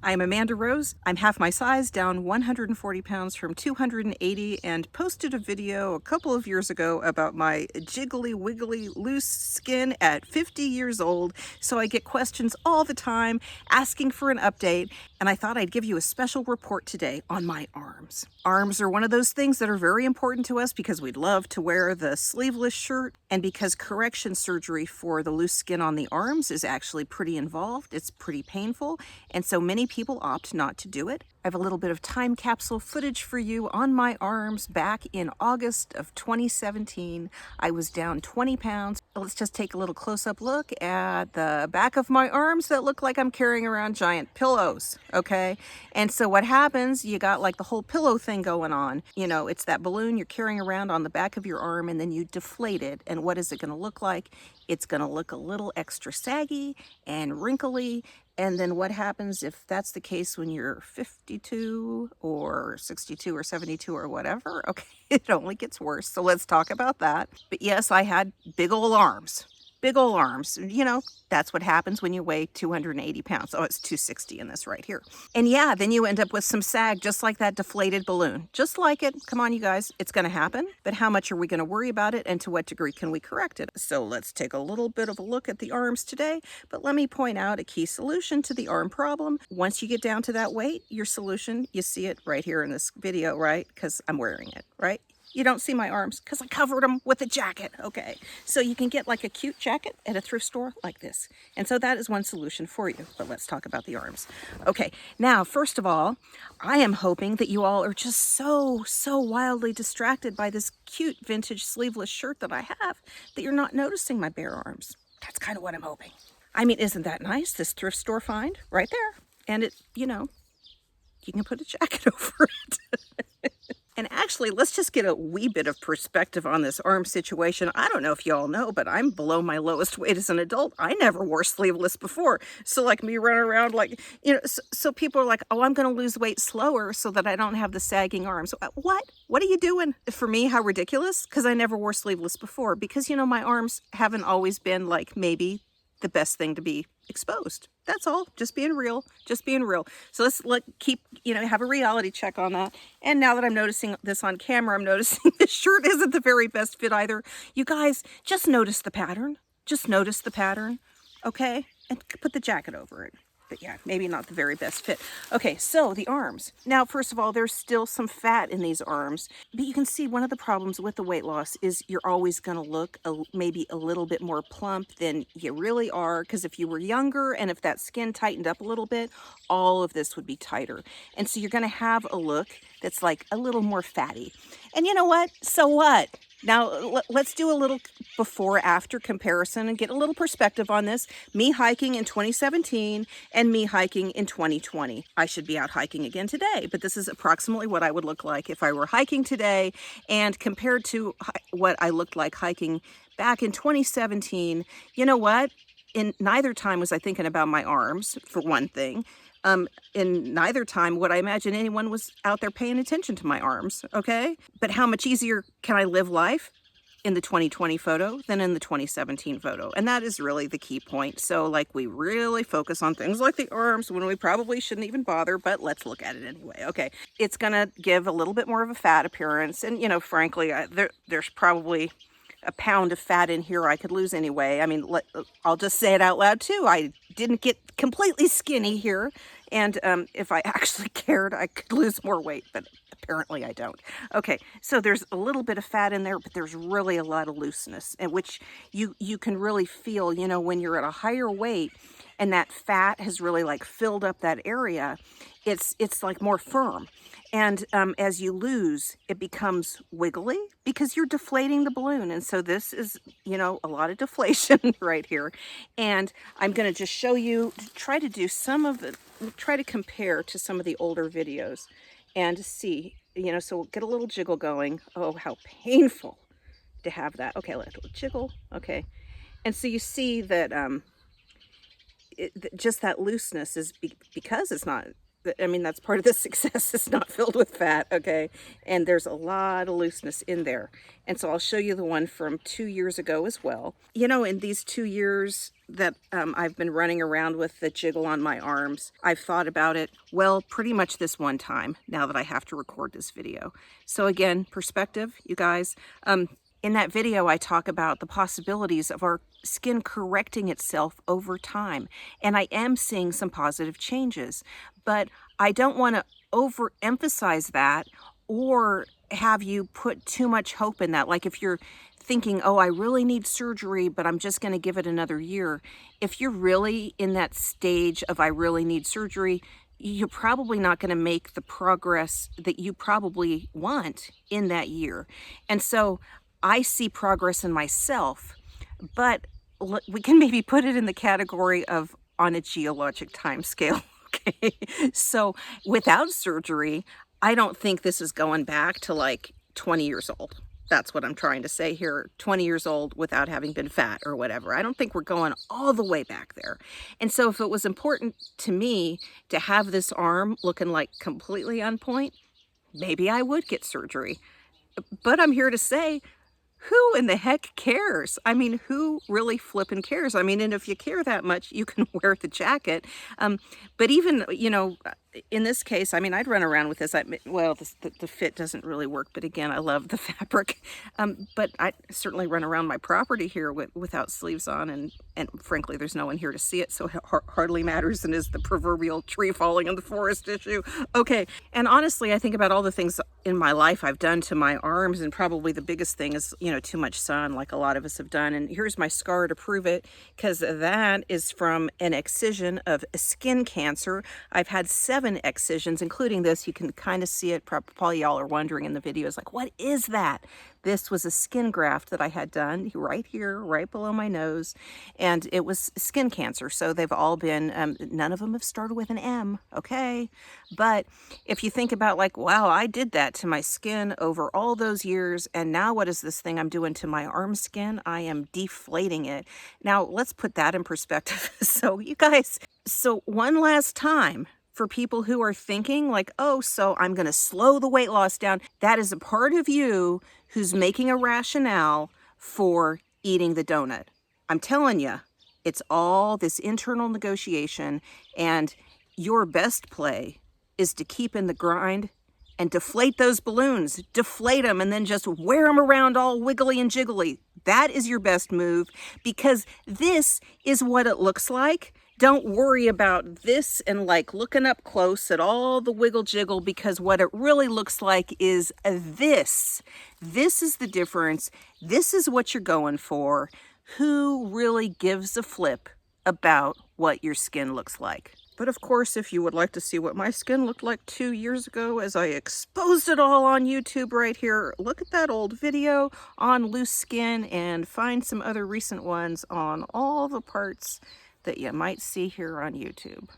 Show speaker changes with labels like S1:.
S1: I'm Amanda Rose. I'm half my size, down 140 pounds from 280, and posted a video a couple of years ago about my jiggly wiggly loose skin at 50 years old. So I get questions all the time asking for an update, and I thought I'd give you a special report today on my arms. Arms are one of those things that are very important to us because we'd love to wear the sleeveless shirt, and because correction surgery for the loose skin on the arms is actually pretty involved. It's pretty painful, and so many people opt not to do it. I have a little bit of time capsule footage for you on my arms. Back in August of 2017, I was down 20 pounds. Let's just take a little close-up look at the back of my arms that look like I'm carrying around giant pillows, okay? And so what happens, you got like the whole pillow thing going on. You know, it's that balloon you're carrying around on the back of your arm, and then you deflate it. And what is it going to look like? It's going to look a little extra saggy and wrinkly. And then what happens if that's the case when you're 52 or 62 or 72 or whatever? Okay, it only gets worse. So let's talk about that. But yes, I had big old arms. Big old arms. You know, that's what happens when you weigh 280 pounds. Oh, it's 260 in this right here. And yeah, then you end up with some sag, just like that deflated balloon. Just like it. Come on, you guys. It's going to happen. But how much are we going to worry about it, and to what degree can we correct it? So let's take a little bit of a look at the arms today. But let me point out a key solution to the arm problem. Once you get down to that weight, your solution, you see it right here in this video, right? Because I'm wearing it, right? You don't see my arms because I covered them with a jacket, okay? So you can get like a cute jacket at a thrift store like this. And so that is one solution for you. But let's talk about the arms. Okay, now, first of all, I am hoping that you all are just so wildly distracted by this cute vintage sleeveless shirt that I have that you're not noticing my bare arms. That's kind of what I'm hoping. I mean, isn't that nice? This thrift store find right there. And it, you know, you can put a jacket over it. And actually, let's just get a wee bit of perspective on this arm situation. I don't know if y'all know, but I'm below my lowest weight as an adult. I never wore sleeveless before. So like me running around like, you know, so people are like, oh, I'm going to lose weight slower so that I don't have the sagging arms. What? What are you doing? For me, how ridiculous? Because I never wore sleeveless before. Because, you know, my arms haven't always been like maybe the best thing to be exposed. That's all. Just being real. Just being real. So let's keep, you know, have a reality check on that. And now that I'm noticing this on camera, I'm noticing this shirt isn't the very best fit either. You guys, just notice the pattern. Just notice the pattern. Okay? And put the jacket over it. But yeah, maybe not the very best fit. Okay, so the arms. Now, first of all, there's still some fat in these arms. But you can see one of the problems with the weight loss is you're always going to look maybe a little bit more plump than you really are. Because if you were younger and if that skin tightened up a little bit, all of this would be tighter. And so you're going to have a look that's like a little more fatty. And you know what? So what? Now, let's do a little before-after comparison and get a little perspective on this. Me hiking in 2017 and me hiking in 2020. I should be out hiking again today, but this is approximately what I would look like if I were hiking today, and compared to what I looked like hiking back in 2017, you know what? In neither time was I thinking about my arms, for one thing. In neither time would I imagine anyone was out there paying attention to my arms, okay? But how much easier can I live life in the 2020 photo than in the 2017 photo? And that is really the key point. So like we really focus on things like the arms when we probably shouldn't even bother, but let's look at it anyway. Okay, it's gonna give a little bit more of a fat appearance. And you know, frankly, there's probably a pound of fat in here I could lose anyway. I mean, I'll just say it out loud too. I didn't get completely skinny here. And if I actually cared, I could lose more weight, but apparently I don't. Okay, so there's a little bit of fat in there, but there's really a lot of looseness, and which you can really feel, you know, when you're at a higher weight and that fat has really like filled up that area, it's like more firm. And as you lose, it becomes wiggly because you're deflating the balloon. And so this is, you know, a lot of deflation right here. And I'm going to just show you, try to do some of it, try to compare to some of the older videos and see, you know, so we'll get a little jiggle going. Oh, how painful to have that. Okay, let's jiggle. Okay. And so you see that just that looseness is because it's not I mean, that's part of the success. It's not filled with fat, okay? And there's a lot of looseness in there. And so I'll show you the one from 2 years ago as well. You know, in these 2 years that I've been running around with the jiggle on my arms, I've thought about it, well, pretty much this one time, now that I have to record this video. So again, perspective, you guys. In that video, I talk about the possibilities of our skin correcting itself over time. And I am seeing some positive changes, but I don't want to overemphasize that or have you put too much hope in that. Like if you're thinking, oh, I really need surgery, but I'm just going to give it another year. If you're really in that stage of I really need surgery, you're probably not going to make the progress that you probably want in that year. And so I see progress in myself, but we can maybe put it in the category of on a geologic time scale. Okay. So without surgery, I don't think this is going back to like 20 years old. That's what I'm trying to say here. 20 years old without having been fat or whatever. I don't think we're going all the way back there. And so if it was important to me to have this arm looking like completely on point, maybe I would get surgery. But I'm here to say, who in the heck cares? I mean, who really flippin' cares? I mean, and if you care that much, you can wear the jacket. But even, you know, in this case, I mean, I'd run around with this. Well, the fit doesn't really work, but again, I love the fabric. But I certainly run around my property here without sleeves on, and frankly, there's no one here to see it, so it hardly matters, and is the proverbial tree falling in the forest issue. Okay, and honestly, I think about all the things in my life I've done to my arms, and probably the biggest thing is, you know, too much sun, like a lot of us have done. And here's my scar to prove it, because that is from an excision of skin cancer. I've had 7 excisions, including this. You can kind of see it. Probably y'all are wondering in the videos, like, what is that? This was a skin graft that I had done right here, right below my nose, and it was skin cancer. So they've all been, none of them have started with an M, okay? But if you think about like, wow, I did that to my skin over all those years, and now what is this thing I'm doing to my arm skin? I am deflating it. Now, let's put that in perspective. So you guys, so one last time, for people who are thinking like, oh, so I'm going to slow the weight loss down, that is a part of you who's making a rationale for eating the donut. I'm telling you, it's all this internal negotiation, and your best play is to keep in the grind and deflate those balloons, deflate them, and then just wear them around all wiggly and jiggly. That is your best move, because this is what it looks like. Don't worry about this and like looking up close at all the wiggle jiggle, because what it really looks like is this. This is the difference. This is what you're going for. Who really gives a flip about what your skin looks like? But of course, if you would like to see what my skin looked like 2 years ago as I exposed it all on YouTube right here, look at that old video on loose skin and find some other recent ones on all the parts that you might see here on YouTube.